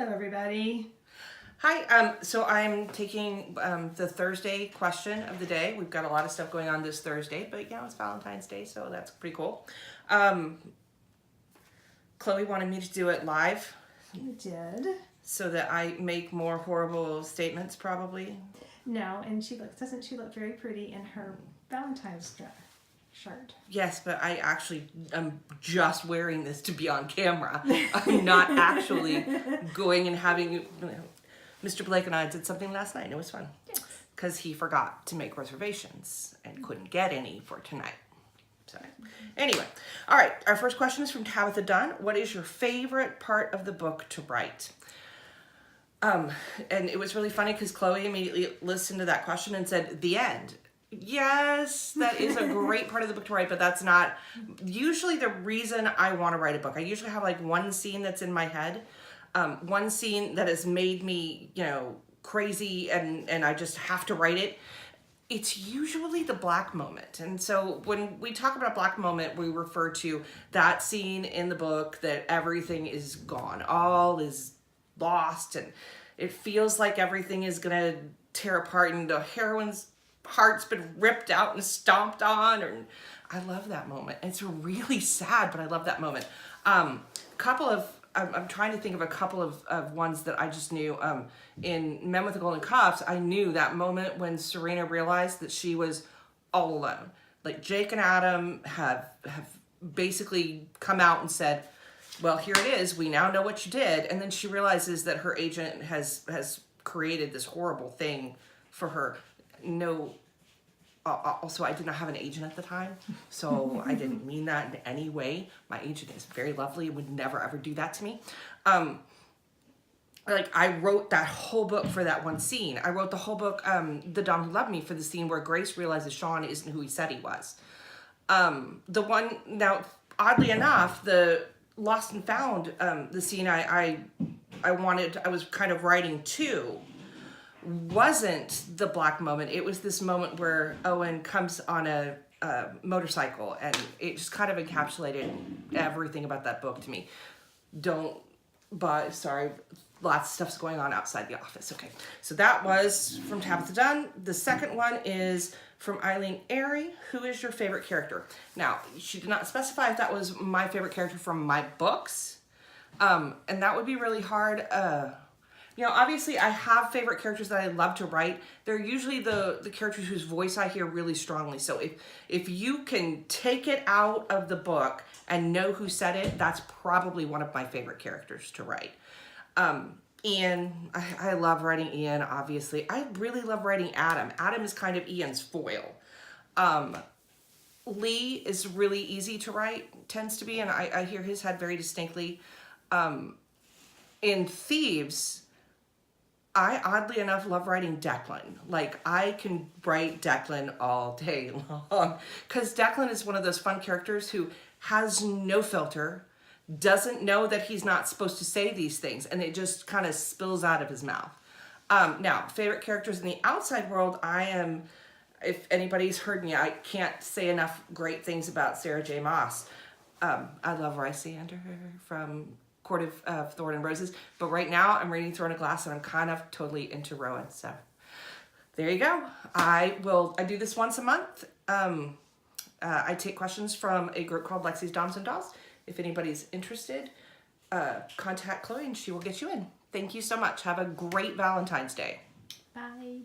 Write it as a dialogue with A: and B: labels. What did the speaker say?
A: Hello, everybody.
B: Hi, so I'm taking the Thursday question of the day. We've got a lot of stuff going on this Thursday, but it's Valentine's Day, so that's pretty cool. Chloe wanted me to do it live.
A: You did.
B: So that I make more horrible statements, probably.
A: No, and doesn't she look very pretty in her Valentine's dress shirt?
B: Yes, but I actually am just wearing this to be on camera. I'm not actually going and having, Mr. Blake and I did something last night and it was fun.
A: Yes.
B: Because he forgot to make reservations and couldn't get any for tonight. So anyway, all right, our first question is from Tabitha Dunn. What is your favorite part of the book to write? And it was really funny because Chloe immediately listened to that question and said, the end. Yes, that is a great part of the book to write, but that's not usually the reason I want to write a book. I usually have like one scene that's in my head, one scene that has made me, crazy and I just have to write it. It's usually the black moment. And so when we talk about black moment, we refer to that scene in the book that everything is gone. All is lost and it feels like everything is gonna tear apart and the heroine's heart's been ripped out and stomped on. I love that moment. It's really sad, but I love that moment. I'm trying to think of a couple of ones that I just knew. In Men with the Golden Cuffs, I knew that moment when Serena realized that she was all alone. Like Jake and Adam have basically come out and said, well, here it is. We now know what you did. And then she realizes that her agent has created this horrible thing for her. No, also, I did not have an agent at the time, so I didn't mean that in any way. My agent is very lovely and would never, ever do that to me. I wrote that whole book for that one scene. I wrote the whole book, The Dom Who Loved Me, for the scene where Grace realizes Sean isn't who he said he was. Now, oddly enough, the Lost and Found, the scene I was kind of writing to, wasn't the black moment. It was this moment where Owen comes on a motorcycle, and it just kind of encapsulated everything about that book to me. Sorry, lots of stuff's going on outside the office. Okay, so that was from Tabitha Dunn. The second one is from Eileen Airy. Who is your favorite character? Now, she did not specify if that was my favorite character from my books, and that would be really hard. Obviously I have favorite characters that I love to write. They're usually the characters whose voice I hear really strongly. So if you can take it out of the book and know who said it, that's probably one of my favorite characters to write. Ian, I love writing Ian, obviously. I really love writing Adam. Adam is kind of Ian's foil. Lee is really easy to write, tends to be, and I hear his head very distinctly. In Thieves, I, oddly enough, love writing Declan. Like, I can write Declan all day long. Because Declan is one of those fun characters who has no filter, doesn't know that he's not supposed to say these things, and it just kind of spills out of his mouth. Now, favorite characters in the outside world, if anybody's heard me, I can't say enough great things about Sarah J. Maas. I love Lysander from Court of Thorn and Roses, but right now I'm reading Throne of Glass and I'm kind of totally into Rowan, so there you go. I do this once a month. I take questions from a group called Lexi's Doms and Dolls. If anybody's interested, contact Chloe and she will get you in. Thank you so much. Have a great Valentine's Day.
A: Bye.